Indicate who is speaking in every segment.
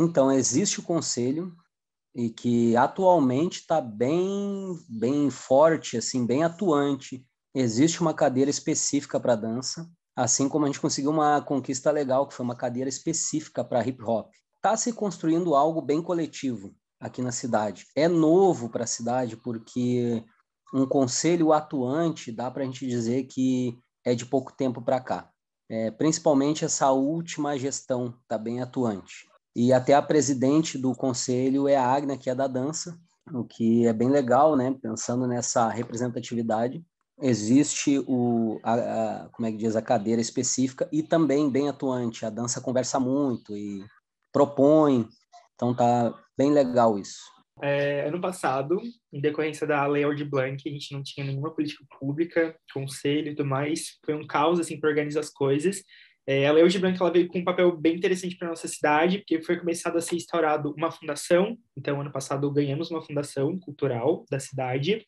Speaker 1: Então, existe o conselho e que atualmente está bem forte, assim, bem atuante. Existe uma cadeira específica para dança, assim como a gente conseguiu uma conquista legal, que foi uma cadeira específica para hip hop. Está se construindo algo bem coletivo aqui na cidade. É novo para a cidade, porque um conselho atuante, dá para a gente dizer que é de pouco tempo para cá. Principalmente essa última gestão está bem atuante. E até a presidente do conselho é a Agna, que é da dança, o que é bem legal, né? Pensando nessa representatividade. Existe como é que diz, a cadeira específica e também bem atuante. A dança conversa muito e propõe, então tá bem legal isso.
Speaker 2: Ano passado, em decorrência da Lei Aldir Blanc, a gente não tinha nenhuma política pública, conselho e tudo mais. Foi um caos, assim, para organizar as coisas. A Lei Aldir Blanc, ela veio com um papel bem interessante para nossa cidade, porque foi começado a ser instaurado uma fundação. Então, ano passado, ganhamos uma fundação cultural da cidade.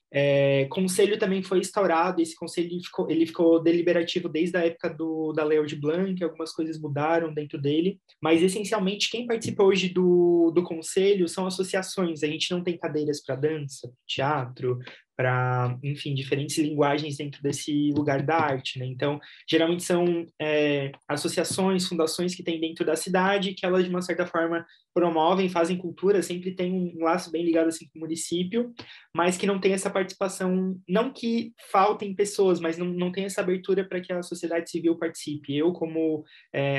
Speaker 2: Conselho também foi instaurado. Esse conselho ele ficou deliberativo desde a época da Lei Aldir Blanc. Algumas coisas mudaram dentro dele. Mas, essencialmente, quem participa hoje do conselho são associações. A gente não tem cadeiras para dança, teatro, para, enfim, diferentes linguagens dentro desse lugar da arte, né? Então, geralmente são associações, fundações que tem dentro da cidade, que elas, de uma certa forma, promovem, fazem cultura, sempre tem um laço bem ligado, assim, com o município, mas que não tem essa participação, não que faltem pessoas, mas não tem essa abertura para que a sociedade civil participe. Eu, como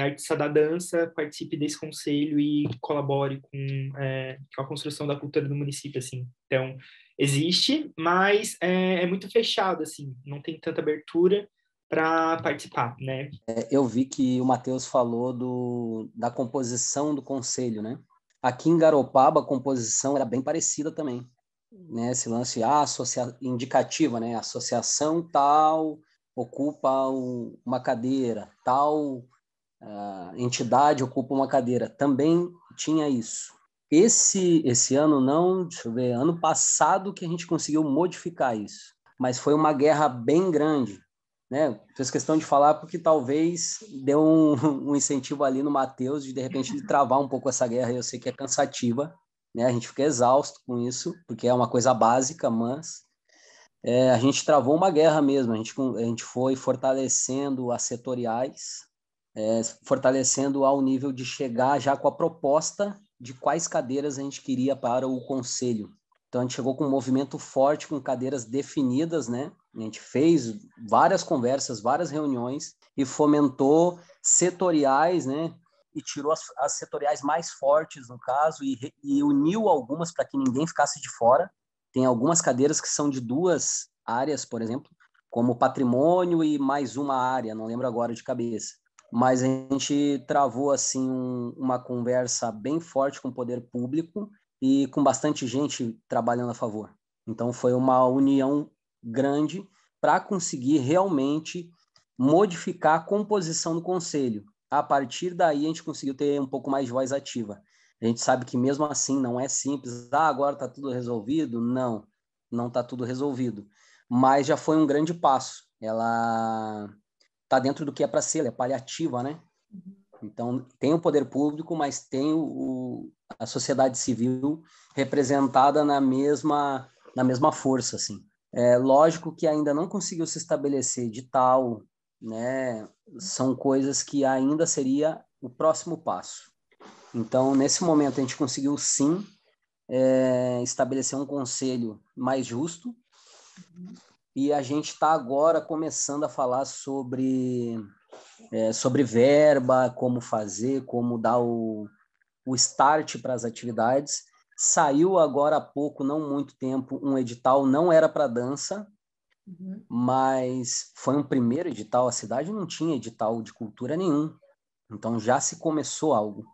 Speaker 2: artista da dança, participe desse conselho e colabore com a construção da cultura do município, assim. Então, existe, mas é muito fechado, assim, não tem tanta abertura para participar, né?
Speaker 1: Eu vi que o Matheus falou da composição do conselho, né? Aqui em Garopaba, a composição era bem parecida também, né? Esse lance indicativa, né? Associação tal ocupa uma cadeira, tal entidade ocupa uma cadeira. Também tinha isso. Esse ano não, deixa eu ver, ano passado que a gente conseguiu modificar isso, mas foi uma guerra bem grande, né? Fiz questão de falar porque talvez deu um incentivo ali no Matheus de repente ele travar um pouco essa guerra. Eu sei que é cansativa, né? A gente fica exausto com isso, porque é uma coisa básica, mas a gente travou uma guerra mesmo. A gente foi fortalecendo as setoriais, fortalecendo ao nível de chegar já com a proposta de quais cadeiras a gente queria para o conselho. Então, a gente chegou com um movimento forte, com cadeiras definidas, né? A gente fez várias conversas, várias reuniões e fomentou setoriais, né? E tirou as setoriais mais fortes, no caso, e uniu algumas para que ninguém ficasse de fora. Tem algumas cadeiras que são de duas áreas, por exemplo, como patrimônio e mais uma área, não lembro agora de cabeça. Mas a gente travou assim uma conversa bem forte com o poder público e com bastante gente trabalhando a favor. Então foi uma união grande para conseguir realmente modificar a composição do conselho. A partir daí a gente conseguiu ter um pouco mais de voz ativa. A gente sabe que mesmo assim não é simples. Agora está tudo resolvido? Não está tudo resolvido. Mas já foi um grande passo. Ela está dentro do que é para ser, ela é paliativa, né? Então, tem o poder público, mas tem a sociedade civil representada na mesma força, assim. É lógico que ainda não conseguiu se estabelecer de tal, né? São coisas que ainda seria o próximo passo. Então, nesse momento, a gente conseguiu, sim, estabelecer um conselho mais justo, e a gente está agora começando a falar sobre verba, como fazer, como dar o start para as atividades. Saiu agora há pouco, não muito tempo, um edital, não era para dança, mas foi um primeiro edital. A cidade não tinha edital de cultura nenhum, então já se começou algo.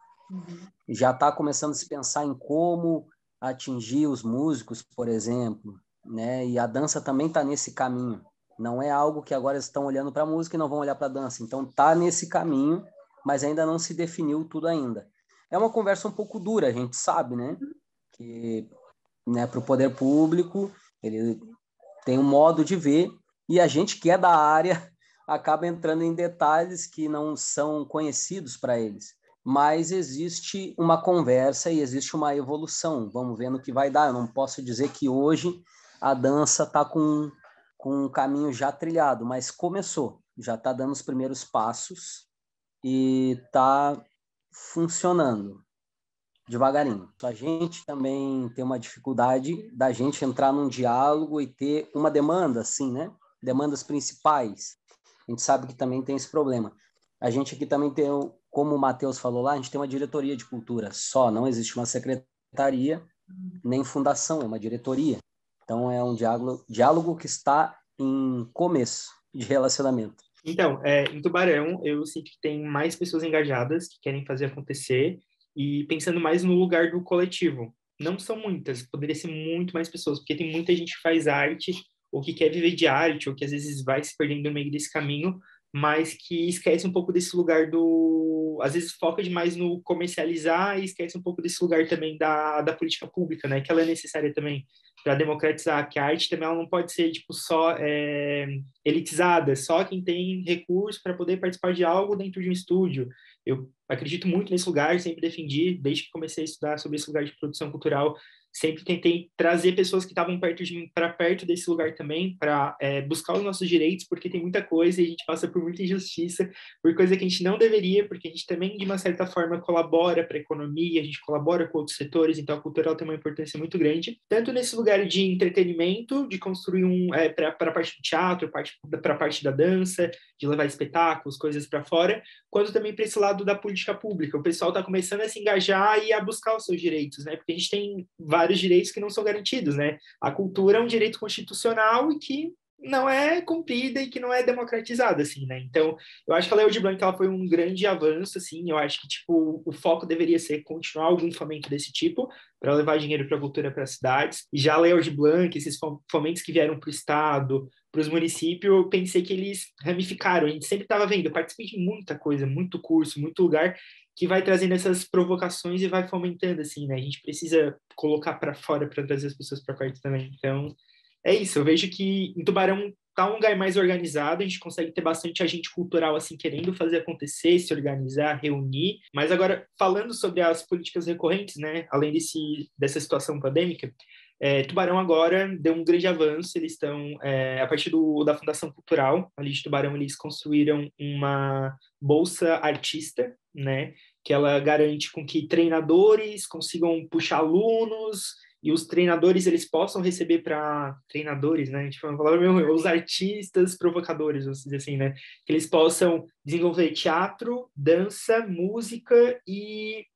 Speaker 1: Já está começando a se pensar em como atingir os músicos, por exemplo, né? E a dança também está nesse caminho. Não é algo que agora estão olhando para a música e não vão olhar para a dança. Então está nesse caminho, mas ainda não se definiu tudo ainda. É uma conversa um pouco dura, a gente sabe, né? Que, né, para o poder público, ele tem um modo de ver, e a gente que é da área acaba entrando em detalhes que não são conhecidos para eles. mas existe uma conversa e existe uma evolução. Vamos ver no que vai dar. Eu não posso dizer que hoje a dança está com um caminho já trilhado, mas começou, já está dando os primeiros passos e está funcionando devagarinho. A gente também tem uma dificuldade da gente entrar num diálogo e ter uma demanda, assim, né? Demandas principais. A gente sabe que também tem esse problema. A gente aqui também tem, como o Matheus falou lá, a gente tem uma diretoria de cultura só, não existe uma secretaria nem fundação, é uma diretoria. Então é um diálogo que está em começo de relacionamento.
Speaker 2: Então, em Tubarão, eu sinto que tem mais pessoas engajadas que querem fazer acontecer e pensando mais no lugar do coletivo. Não são muitas, poderia ser muito mais pessoas, porque tem muita gente que faz arte ou que quer viver de arte ou que às vezes vai se perdendo no meio desse caminho, mas que esquece um pouco desse lugar do... Às vezes foca demais no comercializar e esquece um pouco desse lugar também da política pública, né? Que ela é necessária também para democratizar, que a arte também ela não pode ser tipo só elitizada, só quem tem recurso para poder participar de algo dentro de um estúdio. Eu acredito muito nesse lugar, sempre defendi, desde que comecei a estudar sobre esse lugar de produção cultural, sempre tentei trazer pessoas que estavam perto de mim para perto desse lugar também, para buscar os nossos direitos, porque tem muita coisa e a gente passa por muita injustiça, por coisa que a gente não deveria, porque a gente também, de uma certa forma, colabora para a economia, a gente colabora com outros setores, então a cultura tem uma importância muito grande, tanto nesse lugar de entretenimento, de construir para a parte do teatro, para a parte da dança, de levar espetáculos, coisas para fora, quanto também para esse lado da política pública. O pessoal está começando a se engajar e a buscar os seus direitos, né? Porque a gente tem vários direitos que não são garantidos, né? A cultura é um direito constitucional e que não é cumprida e que não é democratizada, assim, né? Então, eu acho que a Lei Aldir Blanc ela foi um grande avanço, assim. Eu acho que tipo o foco deveria ser continuar algum fomento desse tipo para levar dinheiro para a cultura para as cidades. E já a Lei Aldir Blanc, esses fomentos que vieram para o estado, para os municípios, eu pensei que eles ramificaram. A gente sempre estava vendo, eu participei de muita coisa, muito curso, muito lugar que vai trazendo essas provocações e vai fomentando, assim, né? A gente precisa colocar para fora para trazer as pessoas para perto também. Então, é isso. Eu vejo que em Tubarão tá um lugar mais organizado, a gente consegue ter bastante agente cultural, assim, querendo fazer acontecer, se organizar, reunir. Mas agora, falando sobre as políticas recorrentes, né? Além dessa situação pandêmica, Tubarão agora deu um grande avanço, eles estão, a partir da Fundação Cultural, ali de Tubarão, eles construíram uma bolsa artista, né, que ela garante com que treinadores consigam puxar alunos e os treinadores eles possam receber para treinadores, né, tipo, uma palavra meio, os artistas provocadores, vamos dizer assim, né, que eles possam desenvolver teatro, dança, música e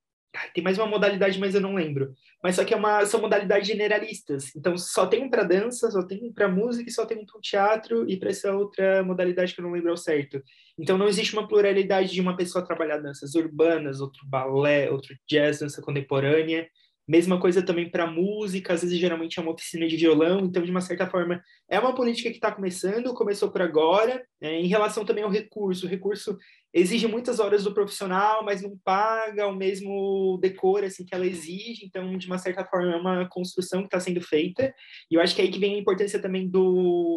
Speaker 2: tem mais uma modalidade, mas eu não lembro. Mas só que são modalidades generalistas. Então, só tem um para dança, só tem um para música, e só tem um para teatro e para essa outra modalidade que eu não lembro ao certo. Então, não existe uma pluralidade de uma pessoa trabalhar danças urbanas, outro balé, outro jazz, dança contemporânea. Mesma coisa também para música, às vezes geralmente é uma oficina de violão, então de uma certa forma é uma política que está começando, começou por agora, em relação também ao recurso. O recurso exige muitas horas do profissional, mas não paga o mesmo decor assim, que ela exige, então de uma certa forma é uma construção que está sendo feita, e eu acho que é aí que vem a importância também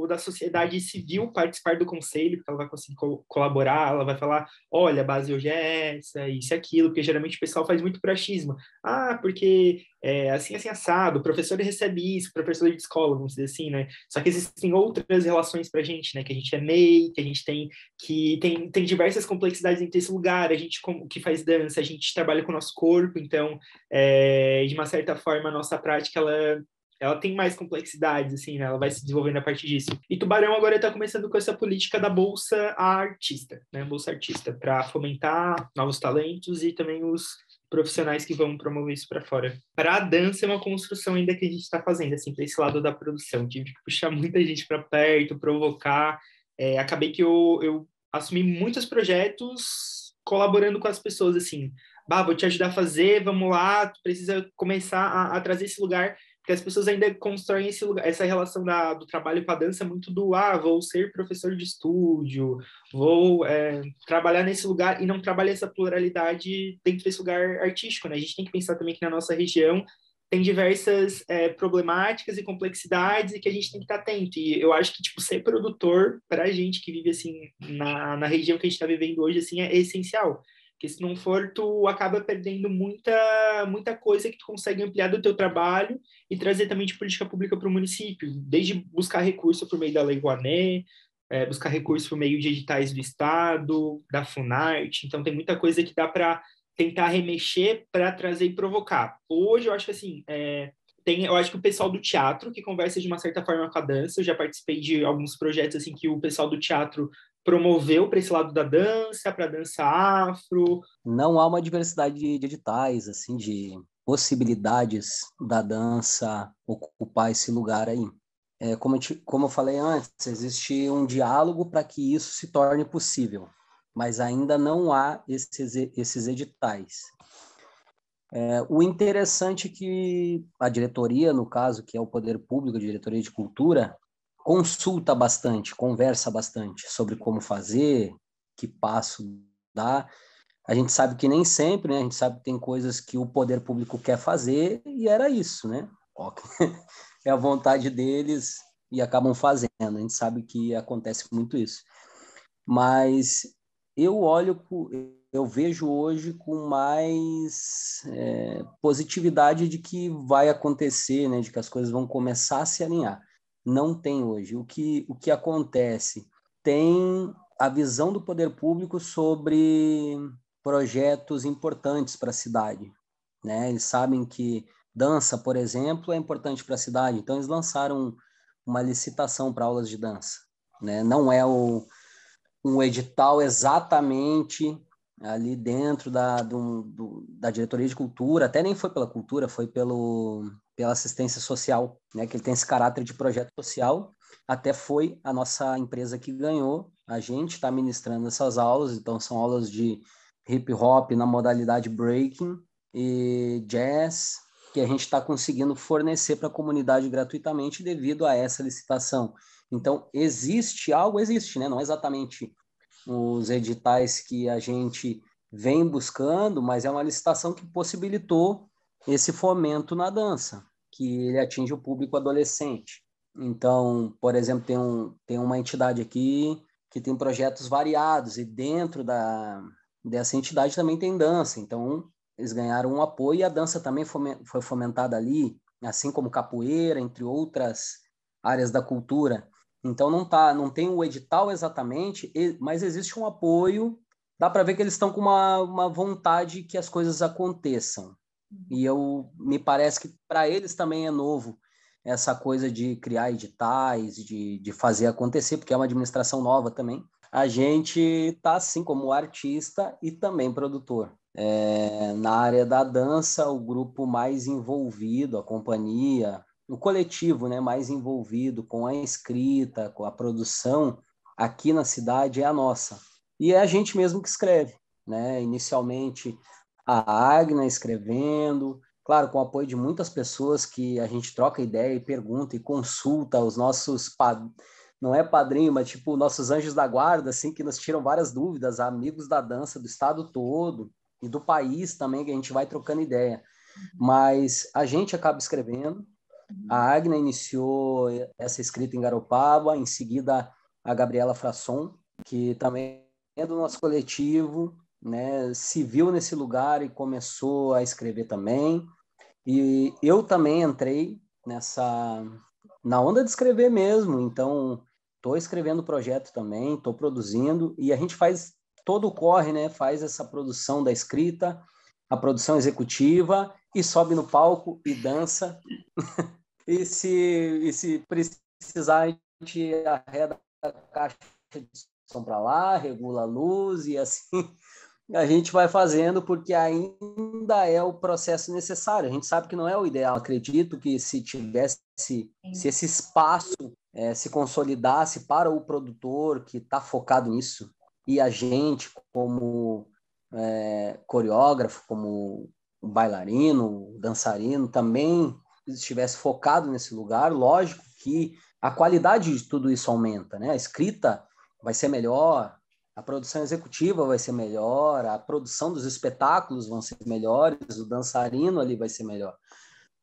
Speaker 2: da sociedade civil participar do conselho, porque ela vai conseguir colaborar, ela vai falar, olha, a base hoje é essa, isso e aquilo, porque geralmente o pessoal faz muito por achismo. Ah, porque assim, assado, o professor recebe isso, professor de escola, vamos dizer assim, né? Só que existem outras relações pra gente, né? Que a gente é MEI, que a gente tem diversas complexidades entre esse lugar, a gente que faz dança, a gente trabalha com o nosso corpo, então, de uma certa forma, a nossa prática, ela tem mais complexidades, assim, né? Ela vai se desenvolvendo a partir disso. E Tubarão agora está começando com essa política da Bolsa Artista, né? Bolsa Artista, para fomentar novos talentos e também os profissionais que vão promover isso para fora. Para a dança é uma construção ainda que a gente está fazendo, assim, para esse lado da produção. Tive que puxar muita gente para perto, provocar. Acabei que eu assumi muitos projetos colaborando com as pessoas, assim. Bah, vou te ajudar a fazer, vamos lá, tu precisa começar a trazer esse lugar, porque as pessoas ainda constroem essa relação do trabalho com a dança muito vou ser professor de estúdio, vou trabalhar nesse lugar, e não trabalha essa pluralidade dentro desse lugar artístico, né? A gente tem que pensar também que na nossa região tem diversas problemáticas e complexidades e que a gente tem que estar atento. E eu acho que, tipo, ser produtor, para a gente que vive, assim, na região que a gente está vivendo hoje, assim, é essencial. Porque se não for, tu acaba perdendo muita coisa que tu consegue ampliar do teu trabalho e trazer também de política pública para o município, desde buscar recurso por meio da Lei Rouanet, buscar recurso por meio de editais do Estado, da Funarte. Então, tem muita coisa que dá para tentar remexer para trazer e provocar. Hoje, eu acho que assim, eu acho que o pessoal do teatro que conversa de uma certa forma com a dança. Eu já participei de alguns projetos assim que o pessoal do teatro promoveu para esse lado da dança, para dança afro.
Speaker 1: Não há uma diversidade de editais, assim, de possibilidades da dança ocupar esse lugar aí. Como eu falei antes, existe um diálogo para que isso se torne possível, mas ainda não há esses editais. O interessante é que a diretoria, no caso, que é o Poder Público, a Diretoria de Cultura, consulta bastante, conversa bastante sobre como fazer, que passo dar. A gente sabe que nem sempre, né? A gente sabe que tem coisas que o poder público quer fazer e era isso, né? É a vontade deles e acabam fazendo. A gente sabe que acontece muito isso. Mas eu vejo hoje com mais positividade de que vai acontecer, né? De que as coisas vão começar a se alinhar. Não tem hoje. O que acontece? Tem a visão do poder público sobre projetos importantes para a cidade, né? Eles sabem que dança, por exemplo, é importante para a cidade, então eles lançaram uma licitação para aulas de dança, né? Não é um edital exatamente ali dentro da diretoria de cultura, até nem foi pela cultura, foi pela assistência social, né? Que ele tem esse caráter de projeto social. Até foi a nossa empresa que ganhou. A gente está ministrando essas aulas, então são aulas de hip hop na modalidade breaking e jazz, que a gente está conseguindo fornecer para a comunidade gratuitamente devido a essa licitação. Então, existe, né? Não é exatamente os editais que a gente vem buscando, mas é uma licitação que possibilitou esse fomento na dança, que ele atinge o público adolescente. Então, por exemplo, tem uma entidade aqui que tem projetos variados e dentro dessa entidade também tem dança. Então, eles ganharam um apoio e a dança também foi fomentada ali, assim como capoeira, entre outras áreas da cultura. Então, não tem o edital exatamente, mas existe um apoio. Dá para ver que eles estão com uma vontade que as coisas aconteçam. E me parece que para eles também é novo essa coisa de criar editais, de fazer acontecer, porque é uma administração nova também. A gente está assim como artista e também produtor. Na área da dança, o grupo mais envolvido, a companhia, o coletivo, né, mais envolvido com a escrita, com a produção aqui na cidade é a nossa. E é a gente mesmo que escreve, né? Inicialmente a Agna escrevendo, claro, com o apoio de muitas pessoas que a gente troca ideia e pergunta e consulta os nossos não é padrinho, mas tipo nossos anjos da guarda, assim, que nos tiram várias dúvidas, amigos da dança do estado todo e do país também, que a gente vai trocando ideia. Mas a gente acaba escrevendo. A Agna iniciou essa escrita em Garopaba, em seguida a Gabriela Frasson, que também é do nosso coletivo, né, se viu nesse lugar e começou a escrever também. E eu também entrei na onda de escrever mesmo, então estou escrevendo projeto também, estou produzindo, e a gente faz todo o corre, né? Faz essa produção da escrita, a produção executiva, e sobe no palco e dança. E se precisar, a gente arreda a caixa de som para lá, regula a luz e assim a gente vai fazendo porque ainda é o processo necessário. A gente sabe que não é o ideal. Acredito que se esse espaço se consolidasse para o produtor que está focado nisso e a gente como coreógrafo, como bailarino, dançarino, também estivesse focado nesse lugar, lógico que a qualidade de tudo isso aumenta, né? A escrita vai ser melhor, a produção executiva vai ser melhor, a produção dos espetáculos vão ser melhores, o dançarino ali vai ser melhor.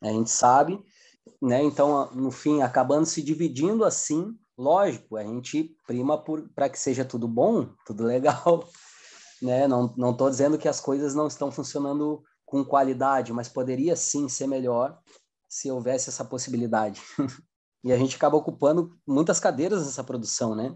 Speaker 1: A gente sabe, né? Então, no fim, acabando se dividindo assim, lógico, a gente prima para que seja tudo bom, tudo legal, né? Não estou dizendo que as coisas não estão funcionando com qualidade, mas poderia sim ser melhor se houvesse essa possibilidade. E a gente acaba ocupando muitas cadeiras nessa produção, né?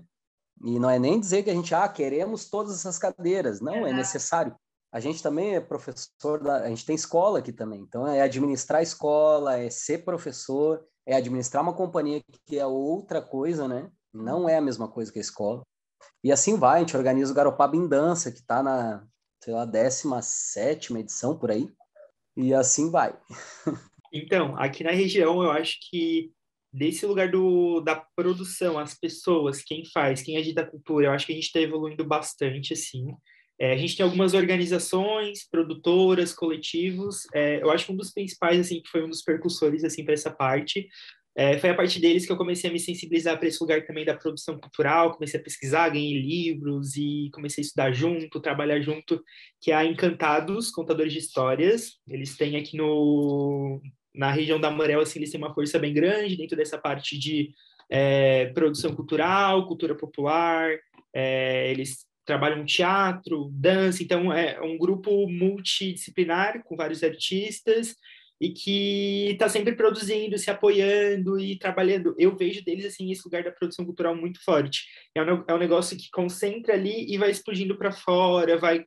Speaker 1: E não é nem dizer que a gente, queremos todas essas cadeiras. Não, é necessário. A gente também é professor, a gente tem escola aqui também. Então, é administrar a escola, é ser professor, é administrar uma companhia que é outra coisa, né? Não é a mesma coisa que a escola. E assim vai, a gente organiza o Garopaba em Dança, que está na, sei lá, 17ª edição, por aí. E assim vai.
Speaker 2: Então, aqui na região, eu acho que desse lugar da produção, as pessoas, quem faz, quem agita a cultura, eu acho que a gente está evoluindo bastante, assim. A gente tem algumas organizações, produtoras, coletivos. Eu acho que um dos principais, assim, que foi um dos percussores, assim, para essa parte, foi a partir deles que eu comecei a me sensibilizar para esse lugar também da produção cultural, comecei a pesquisar, ganhei livros e comecei a estudar junto, trabalhar junto, que é a Encantados, Contadores de Histórias. Eles têm aqui na região da Morel, assim, eles têm uma força bem grande dentro dessa parte de produção cultural, cultura popular, eles trabalham teatro, dança, então é um grupo multidisciplinar com vários artistas e que está sempre produzindo, se apoiando e trabalhando. Eu vejo deles, assim, esse lugar da produção cultural muito forte. É um negócio que concentra ali e vai explodindo para fora, vai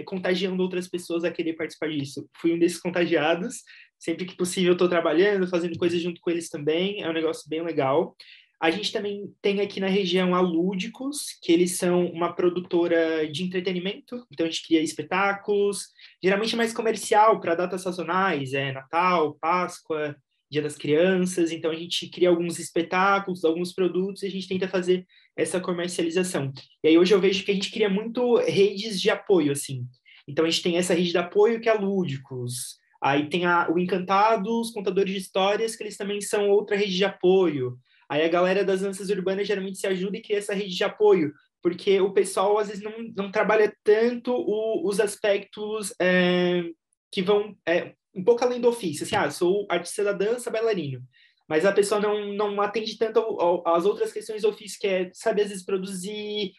Speaker 2: contagiando outras pessoas a querer participar disso. Fui um desses contagiados. Sempre que possível, eu estou trabalhando, fazendo coisas junto com eles também. É um negócio bem legal. A gente também tem aqui na região a Lúdicos, que eles são uma produtora de entretenimento. Então, a gente cria espetáculos, geralmente mais comercial, para datas sazonais, Natal, Páscoa, Dia das Crianças. Então, a gente cria alguns espetáculos, alguns produtos, e a gente tenta fazer essa comercialização. E aí, hoje eu vejo que a gente cria muito redes de apoio, assim. Então, a gente tem essa rede de apoio que é a Lúdicos. Aí tem o Encantados, Contadores de Histórias, que eles também são outra rede de apoio. Aí a galera das danças urbanas geralmente se ajuda e cria essa rede de apoio, porque o pessoal às vezes não trabalha tanto os aspectos que vão um pouco além do ofício. Assim, sou artista da dança, bailarino. Mas a pessoa não atende tanto às outras questões do ofício, que é saber, às vezes, produzir,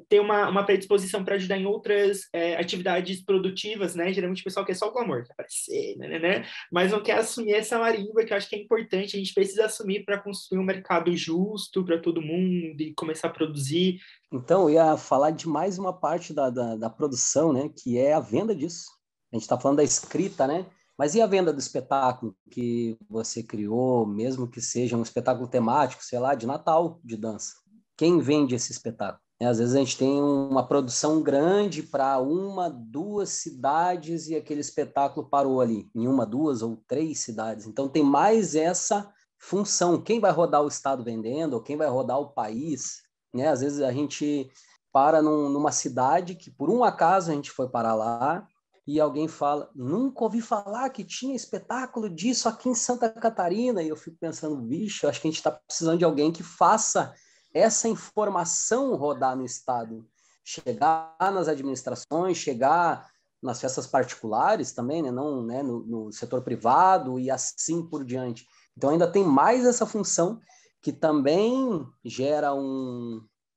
Speaker 2: ter uma predisposição para ajudar em outras atividades produtivas, né? Geralmente o pessoal quer só o glamour, quer aparecer, né? Mas não quer assumir essa marimba, que eu acho que é importante, a gente precisa assumir para construir um mercado justo para todo mundo e começar a produzir.
Speaker 1: Então, eu ia falar de mais uma parte da produção, né? Que é a venda disso. A gente está falando da escrita, né? Mas e a venda do espetáculo que você criou, mesmo que seja um espetáculo temático, sei lá, de Natal, de dança? Quem vende esse espetáculo? Às vezes a gente tem uma produção grande para 1, 2 cidades e aquele espetáculo parou ali, em 1, 2 ou 3 cidades. Então tem mais essa função. Quem vai rodar o estado vendendo, ou quem vai rodar o país, né? Às vezes a gente para numa cidade que por um acaso a gente foi parar lá, e alguém fala, nunca ouvi falar que tinha espetáculo disso aqui em Santa Catarina, e eu fico pensando, bicho, acho que a gente está precisando de alguém que faça essa informação rodar no estado, chegar nas administrações, chegar nas festas particulares também, né? Não, né? No setor privado e assim por diante. Então ainda tem mais essa função que também gera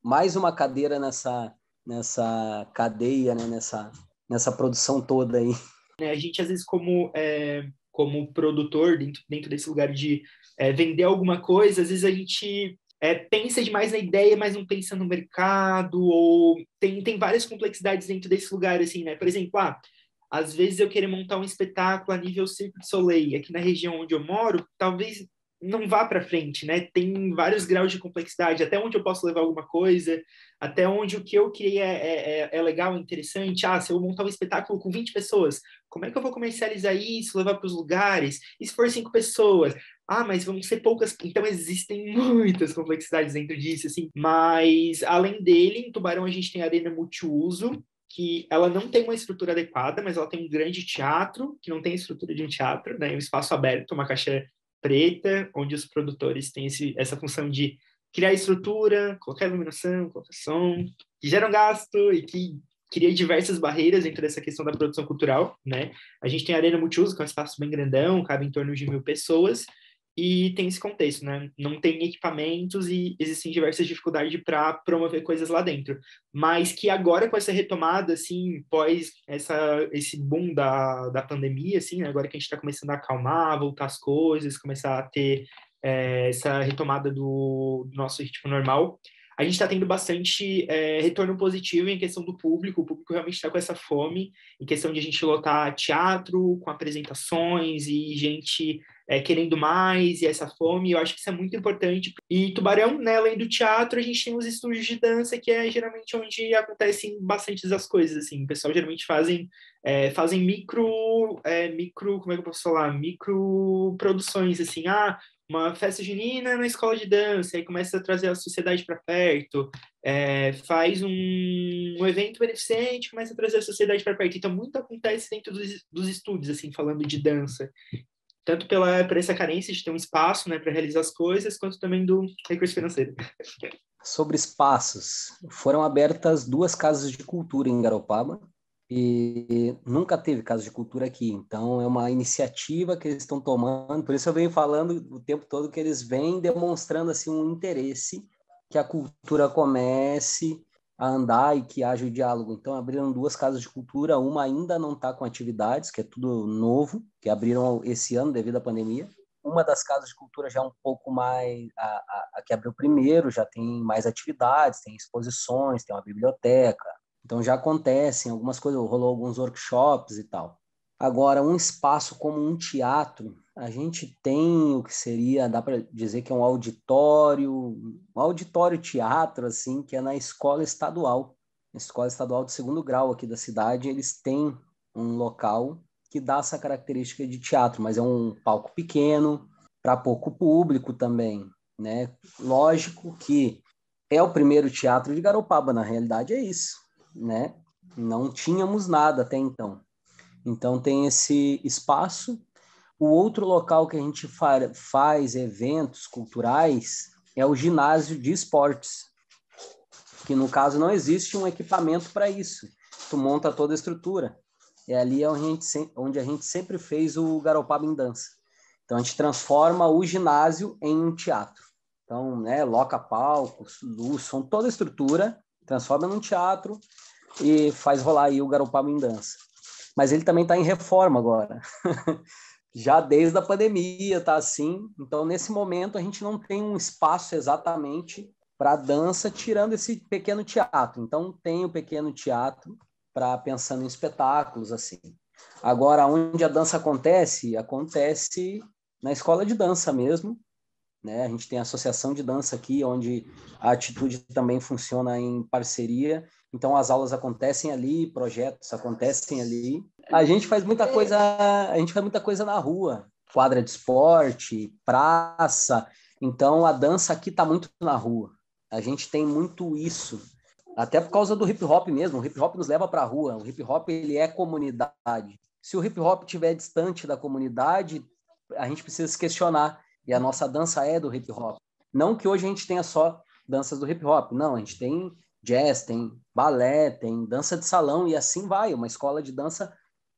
Speaker 1: mais uma cadeira nessa cadeia, né? Nessa produção toda aí.
Speaker 2: A gente, às vezes, como produtor, dentro desse lugar de vender alguma coisa, às vezes a gente pensa demais na ideia, mas não pensa no mercado, ou tem várias complexidades dentro desse lugar, assim, né? Por exemplo, às vezes eu querer montar um espetáculo a nível Cirque du Soleil, aqui na região onde eu moro, talvez não vá para frente, né? Tem vários graus de complexidade, até onde eu posso levar alguma coisa, até onde o que eu criei é legal, interessante. Se eu montar um espetáculo com 20 pessoas, como é que eu vou comercializar isso, levar para os lugares? E se for 5 pessoas? Mas vão ser poucas. Então, existem muitas complexidades dentro disso, assim. Mas, além dele, em Tubarão a gente tem a Arena Multiuso, que ela não tem uma estrutura adequada, mas ela tem um grande teatro, que não tem a estrutura de um teatro, né? Um espaço aberto, uma caixa preta, onde os produtores têm essa função de criar estrutura, colocar iluminação, colocar som, que geram gasto e que cria diversas barreiras dentro dessa questão da produção cultural, né? A gente tem a Arena Multiuso, que é um espaço bem grandão, cabe em torno de 1.000 pessoas, e tem esse contexto, né? Não tem equipamentos e existem diversas dificuldades para promover coisas lá dentro. Mas que agora, com essa retomada, assim, pós esse boom da pandemia, assim, né? Agora que a gente está começando a acalmar, voltar as coisas, começar a ter essa retomada do nosso ritmo normal, a gente está tendo bastante retorno positivo em questão do público. O público realmente está com essa fome, em questão de a gente lotar teatro com apresentações e gente querendo mais, e essa fome. Eu acho que isso é muito importante. E Tubarão, né, além do teatro, a gente tem os estúdios de dança, que é geralmente onde acontecem bastante das coisas. Assim. O pessoal geralmente fazem micro, como é que eu posso falar? Micro produções, assim, uma festa junina na escola de dança, aí começa a trazer a sociedade para perto, faz um evento beneficente, começa a trazer a sociedade para perto. Então, muito acontece dentro dos estúdios, assim, falando de dança. Tanto por essa carência de ter um espaço, né, para realizar as coisas, quanto também do recurso financeiro.
Speaker 1: Sobre espaços, foram abertas 2 casas de cultura em Garopaba, e nunca teve casa de cultura aqui, então é uma iniciativa que eles estão tomando, por isso eu venho falando o tempo todo que eles vêm demonstrando assim um interesse que a cultura comece a andar e que haja o diálogo. Então abriram 2 casas de cultura, uma ainda não está com atividades, que é tudo novo, que abriram esse ano devido à pandemia. Uma das casas de cultura já é um pouco mais, a que abriu primeiro, já tem mais atividades, tem exposições, tem uma biblioteca, então já acontecem algumas coisas, rolou alguns workshops e tal. Agora, um espaço como um teatro, a gente tem o que seria, dá para dizer que é um auditório teatro, assim, que é na escola estadual de segundo grau aqui da cidade, eles têm um local que dá essa característica de teatro, mas é um palco pequeno, para pouco público também, né? Lógico que é o primeiro teatro de Garopaba, na realidade é isso, né? Não tínhamos nada até então. Então tem esse espaço. O outro local que a gente faz eventos culturais é o ginásio de esportes, que no caso não existe um equipamento para isso. Tu monta toda a estrutura. É ali onde a gente sempre fez o Garopaba em Dança. Então a gente transforma o ginásio em um teatro. Então, né, loca palcos, luz, som, toda a estrutura, transforma num teatro e faz rolar aí o Garopaba em Dança. Mas ele também está em reforma agora. Já desde a pandemia tá assim. Então, nesse momento, a gente não tem um espaço exatamente para dança, tirando esse pequeno teatro. Então, tem o pequeno teatro para pensando em espetáculos assim. Agora, onde a dança acontece na escola de dança mesmo, né? A gente tem a associação de dança aqui, onde a Atitude também funciona em parceria. Então, as aulas acontecem ali, projetos acontecem ali. A gente faz muita coisa na rua, quadra de esporte, praça. Então, a dança aqui está muito na rua. A gente tem muito isso. Até por causa do hip hop mesmo. O hip hop nos leva para a rua. O hip hop ele é comunidade. Se o hip hop estiver distante da comunidade, a gente precisa se questionar. E a nossa dança é do hip hop. Não que hoje a gente tenha só danças do hip hop. Não, a gente tem jazz, tem balé, tem dança de salão e assim vai. Uma escola de dança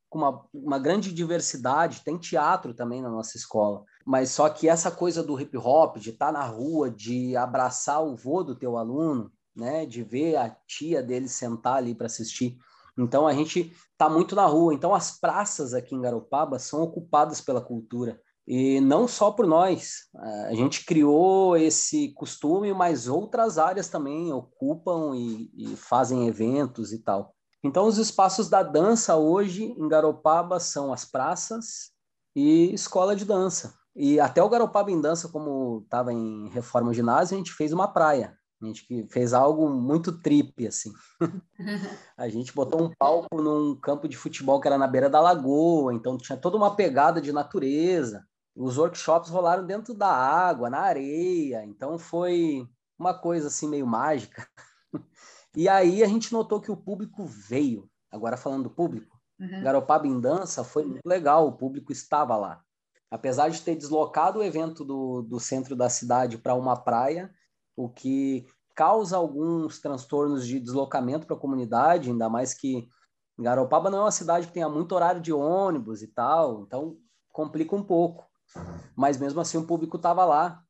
Speaker 1: com uma grande diversidade. Tem teatro também na nossa escola. Mas só que essa coisa do hip hop, de estar na rua, de abraçar o vô do teu aluno, né, de ver a tia dele sentar ali para assistir. Então a gente está muito na rua. Então as praças aqui em Garopaba são ocupadas pela cultura. E não só por nós. A gente criou esse costume, mas outras áreas também ocupam e fazem eventos e tal. Então os espaços da dança hoje em Garopaba são as praças e escola de dança. E até o Garopaba em Dança, como estava em reforma o ginásio, a gente fez uma praia. A gente fez algo muito trip, assim. A gente botou um palco num campo de futebol que era na beira da lagoa, então tinha toda uma pegada de natureza. Os workshops rolaram dentro da água, na areia, então foi uma coisa assim meio mágica. E aí a gente notou que o público veio. Agora falando do público, Garopaba em Dança foi muito legal, o público estava lá. Apesar de ter deslocado o evento do centro da cidade para uma praia, o que causa alguns transtornos de deslocamento para a comunidade, ainda mais que Garopaba não é uma cidade que tenha muito horário de ônibus e tal, então complica um pouco. mas mesmo assim o público estava lá.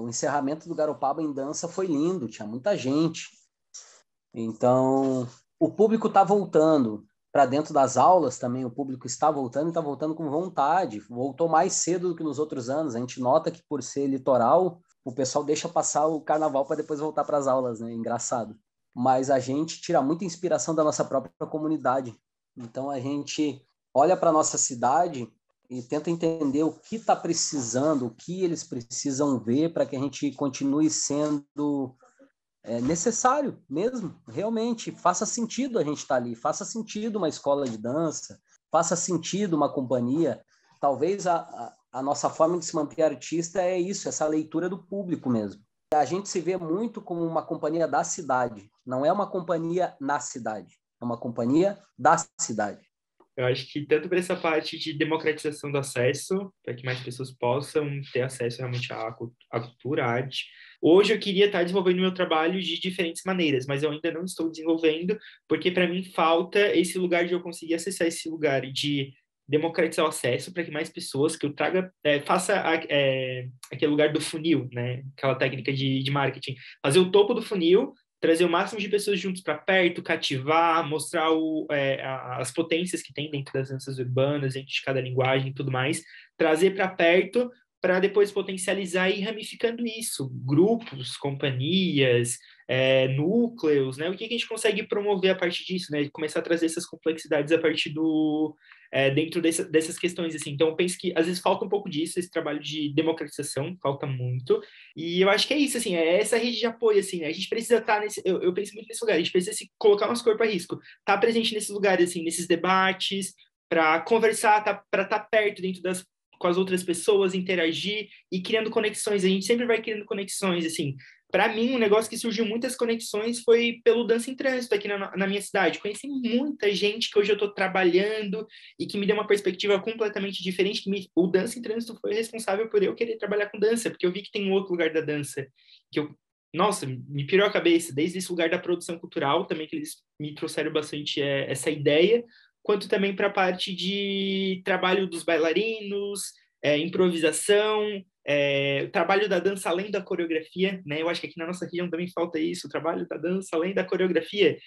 Speaker 1: O encerramento do Garopaba em dança foi lindo, tinha muita gente. Então, o público está voltando para dentro das aulas também, o público está voltando e está voltando com vontade. Voltou mais cedo do que nos outros anos. A gente nota que, por ser litoral, o pessoal deixa passar o carnaval para depois voltar para as aulas, né? Engraçado. Mas a gente tira muita inspiração da nossa própria comunidade. Então, a gente olha para a nossa cidade e tenta entender o que está precisando, o que eles precisam ver para que a gente continue sendo necessário mesmo, realmente. Faça sentido a gente estar ali, faça sentido uma escola de dança, faça sentido uma companhia. Talvez a nossa forma de se manter artista é isso, essa leitura do público mesmo. A gente se vê muito como uma companhia da cidade, não é uma companhia na cidade, é uma companhia da cidade.
Speaker 2: Eu acho que tanto para essa parte de democratização do acesso, para que mais pessoas possam ter acesso realmente à cultura, à arte. Hoje eu queria estar desenvolvendo meu trabalho de diferentes maneiras, mas eu ainda não estou desenvolvendo, porque para mim falta esse lugar de eu conseguir acessar esse lugar de democratizar o acesso para que mais pessoas, que eu traga, faça aquele lugar do funil, né? Aquela técnica de marketing. Fazer o topo do funil, trazer o máximo de pessoas juntos para perto, cativar, mostrar as potências que tem dentro das danças urbanas, dentro de cada linguagem e tudo mais, trazer para perto para depois potencializar e ir ramificando isso, grupos, companhias, núcleos, né? O que a gente consegue promover a partir disso, né? Começar a trazer essas complexidades a partir dentro dessas questões, assim. Então, eu penso que às vezes falta um pouco disso, esse trabalho de democratização, falta muito. E eu acho que é isso, assim, é essa rede de apoio, assim, né? A gente precisa estar eu penso muito nesse lugar, a gente precisa colocar nosso corpo a risco, estar presente nesses lugares, assim, nesses debates, para conversar, para estar perto dentro com as outras pessoas, interagir e criando conexões. A gente sempre vai criando conexões, assim. Para mim, um negócio que surgiu muitas conexões foi pelo Dança em Trânsito aqui na minha cidade. Conheci muita gente que hoje eu estou trabalhando e que me deu uma perspectiva completamente diferente. O Dança em Trânsito foi responsável por eu querer trabalhar com dança, porque eu vi que tem um outro lugar da dança nossa, me pirou a cabeça, desde esse lugar da produção cultural também, que eles me trouxeram bastante essa ideia, quanto também para a parte de trabalho dos bailarinos, improvisação, o trabalho da dança além da coreografia, né? Eu acho que aqui na nossa região também falta isso, o trabalho da dança além da coreografia.